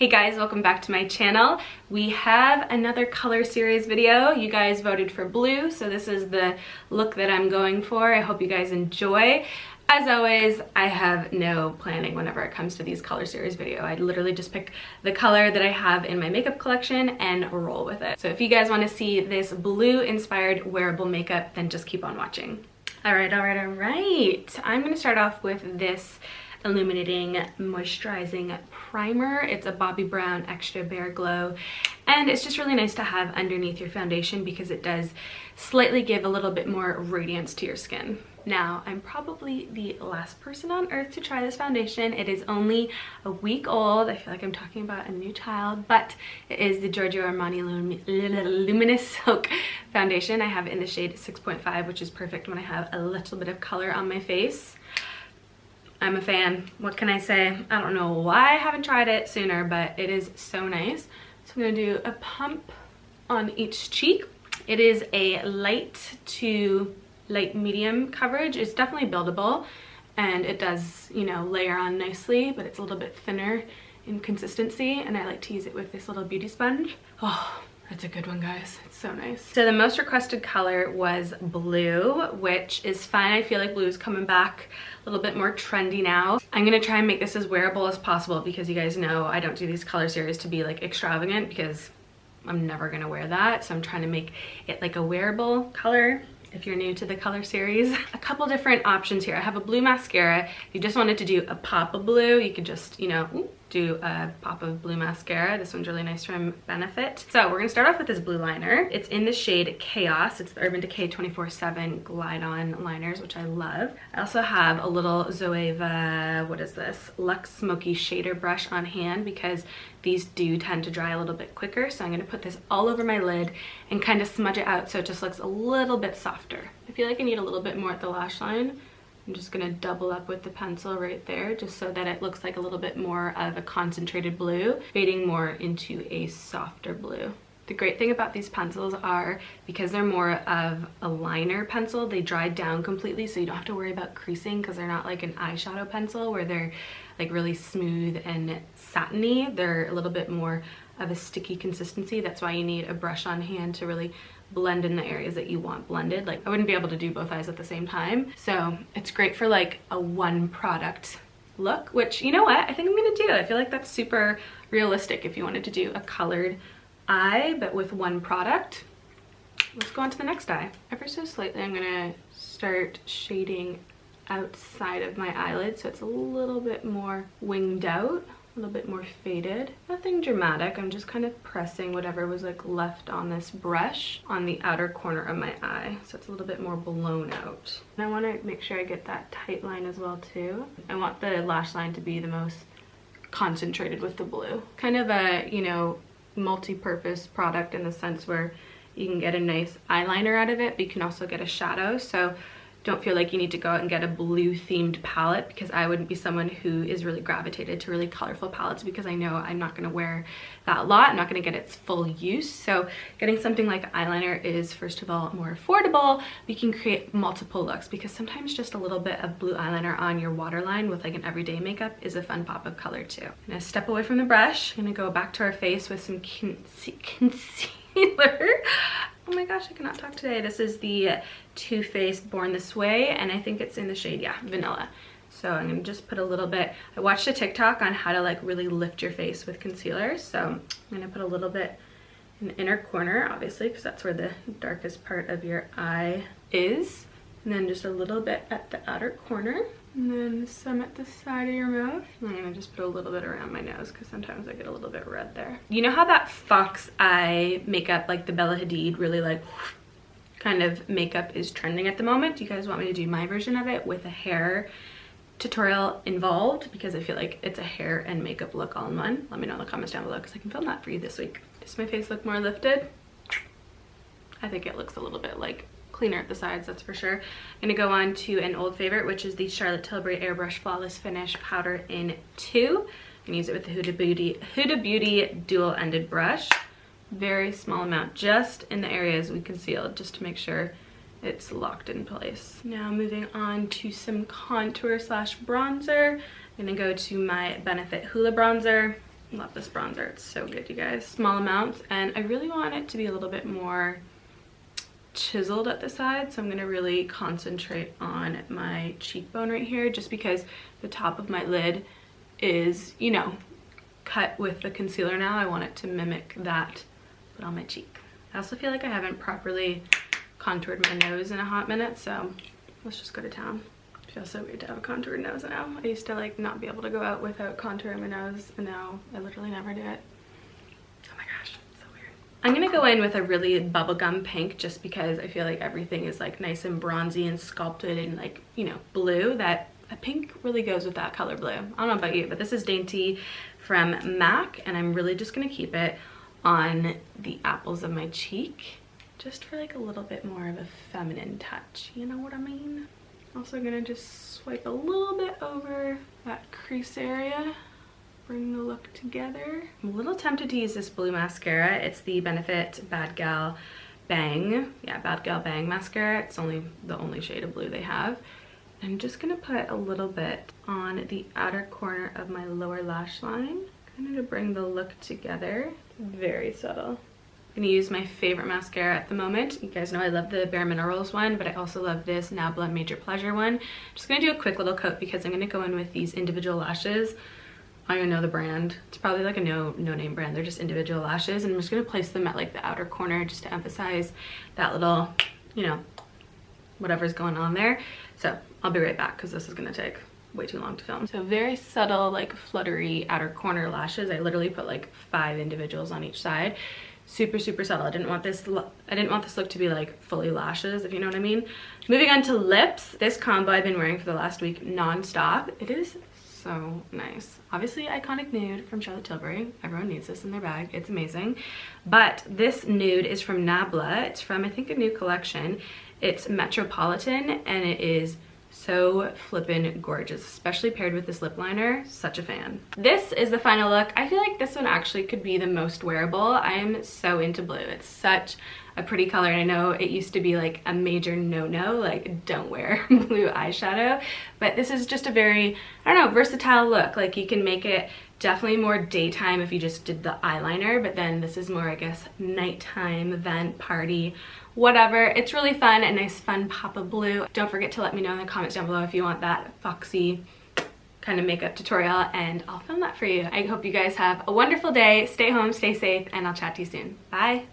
Hey guys, welcome back to my channel. We have another color series video. You guys voted for blue, so this is the look that I'm going for. I hope you guys enjoy. As always, I have no planning whenever it comes to these color series video. I literally just pick the color that I have in my makeup collection and roll with it. So if you guys want to see this blue inspired wearable makeup, then just keep on watching. All right. I'm going to start off with this illuminating moisturizing primer. It's a Bobbi Brown Extra Bare Glow, and it's just really nice to have underneath your foundation because it does slightly give a little bit more radiance to your skin. Now, I'm probably the last person on earth to try this foundation. It is only a week old. I feel like I'm talking about a new child, but it is the Giorgio Armani Luminous Silk Foundation. I have it in the shade 6.5, which is perfect when I have a little bit of color on my face. I'm a fan. What can I say? I don't know why I haven't tried it sooner, but it is so nice. So I'm gonna do a pump on each cheek. It is a light to light medium coverage. It's definitely buildable and it does, you know, layer on nicely, but it's a little bit thinner in consistency, and I like to use it with this little beauty sponge. Oh, that's a good one, guys. It's so nice. So the most requested color was blue, which is fine. I feel like blue is coming back a little bit more trendy now. I'm gonna try and make this as wearable as possible because you guys know I don't do these color series to be like extravagant because I'm never gonna wear that. So I'm trying to make it like a wearable color. If you're new to the color series, a couple different options here. I have a blue mascara. If you just wanted to do a pop of blue, you could just, you know, do a pop of blue mascara. This one's really nice from Benefit. So we're gonna start off with this blue liner. It's in the shade Chaos. It's the Urban Decay 24/7 Glide On liners, which I love. I also have a little Zoeva, what is this? Luxe Smoky Shader brush on hand because these do tend to dry a little bit quicker. So I'm gonna put this all over my lid and kind of smudge it out so it just looks a little bit softer. I feel like I need a little bit more at the lash line. I'm just gonna double up with the pencil right there just so that it looks like a little bit more of a concentrated blue, fading more into a softer blue. The great thing about these pencils are because they're more of a liner pencil, they dry down completely so you don't have to worry about creasing because they're not like an eyeshadow pencil where they're like really smooth and satiny. They're a little bit more of a sticky consistency. That's why you need a brush on hand to really blend in the areas that you want blended. Like I wouldn't be able to do both eyes at the same time. So it's great for like a one product look, which you know what, I think I'm gonna do. I feel like that's super realistic if you wanted to do a colored eye, but with one product. Let's go on to the next eye. Ever so slightly, I'm gonna start shading outside of my eyelid so it's a little bit more winged out, a little bit more faded. Nothing dramatic. I'm just kind of pressing whatever was like left on this brush on the outer corner of my eye so it's a little bit more blown out. And I want to make sure I get that tight line as well too. I want the lash line to be the most concentrated with the blue. Kind of a, you know, multi-purpose product in the sense where you can get a nice eyeliner out of it, but you can also get a shadow. So don't feel like you need to go out and get a blue themed palette because I wouldn't be someone who is really gravitated to really colorful palettes because I know I'm not going to wear that a lot. I'm not going to get its full use. So getting something like eyeliner is first of all more affordable. You can create multiple looks because sometimes just a little bit of blue eyeliner on your waterline with like an everyday makeup is a fun pop of color too. I'm going to step away from the brush. I'm going to go back to our face with some concealer. Oh my gosh, I cannot talk today. This is the Too Faced Born This Way, and I think it's in the shade, yeah, Vanilla. So I'm gonna just put a little bit. I watched a TikTok on how to like really lift your face with concealer. So I'm gonna put a little bit in the inner corner, obviously, because that's where the darkest part of your eye is. And then just a little bit at the outer corner. And then some at the side of your mouth. I'm gonna just put a little bit around my nose because sometimes I get a little bit red there. You know how that fox eye makeup, like the Bella Hadid, really like kind of makeup is trending at the moment? Do you guys want me to do my version of it with a hair tutorial involved? Because I feel like it's a hair and makeup look all in one. Let me know in the comments down below because I can film that for you this week. Does my face look more lifted? I think it looks a little bit like cleaner at the sides, that's for sure. I'm gonna go on to an old favorite, which is the Charlotte Tilbury Airbrush Flawless Finish Powder in 2. I'm gonna use it with the Huda Beauty dual-ended brush. Very small amount, just in the areas we concealed, just to make sure it's locked in place. Now moving on to some contour slash bronzer. I'm gonna go to my Benefit Hoola bronzer. Love this bronzer. It's so good, you guys. Small amounts, and I really want it to be a little bit more chiseled at the side, so I'm gonna really concentrate on my cheekbone right here, just because the top of my lid is, you know, cut with the concealer now. I want it to mimic that, but on my cheek. I also feel like I haven't properly contoured my nose in a hot minute, so let's just go to town. It feels so weird to have a contoured nose now. I used to like not be able to go out without contouring my nose, and now I literally never do it. Oh my gosh, so weird. I'm gonna go in with a really bubblegum pink, just because I feel like everything is like nice and bronzy and sculpted and like, you know, blue. That a pink really goes with that color blue. I don't know about you, but this is Dainty from MAC, and I'm really just gonna keep it on the apples of my cheek, just for like a little bit more of a feminine touch, you know what I mean? Also gonna just swipe a little bit over that crease area, bring the look together. I'm a little tempted to use this blue mascara. It's the Benefit Bad Gal Bang. Yeah, Bad Gal Bang mascara. It's the only shade of blue they have. I'm just gonna put a little bit on the outer corner of my lower lash line, kind of to bring the look together. Very subtle. I'm gonna use my favorite mascara at the moment. You guys know I love the Bare Minerals one, but I also love this NABLA Major Pleasure one. I'm just gonna do a quick little coat because I'm gonna go in with these individual lashes. I don't even know the brand. It's probably like a no-name brand. They're just individual lashes, and I'm just gonna place them at like the outer corner just to emphasize that little, you know, whatever's going on there. So I'll be right back because this is gonna take way too long to film. So very subtle, like fluttery outer corner lashes. I literally put like 5 individuals on each side. Super, super subtle. I didn't want this look to be like fully lashes, if you know what I mean. Moving on to lips. This combo I've been wearing for the last week non-stop. It is so nice. Obviously iconic Nude from Charlotte Tilbury. Everyone needs this in their bag. It's amazing. But this Nude is from NABLA. It's from, I think, a new collection. It's Metropolitan, and it is so flippin' gorgeous, especially paired with this lip liner. Such a fan. This is the final look. I feel like this one actually could be the most wearable. I am so into blue. It's such a pretty color, and I know it used to be like a major no-no, like don't wear blue eyeshadow, but this is just a very, I don't know, versatile look. Like you can make it definitely more daytime if you just did the eyeliner, but then this is more, I guess, nighttime, event, party, whatever. It's really fun, a nice fun pop of blue. Don't forget to let me know in the comments down below if you want that foxy kind of makeup tutorial, and I'll film that for you. I hope you guys have a wonderful day. Stay home, stay safe, and I'll chat to you soon. Bye.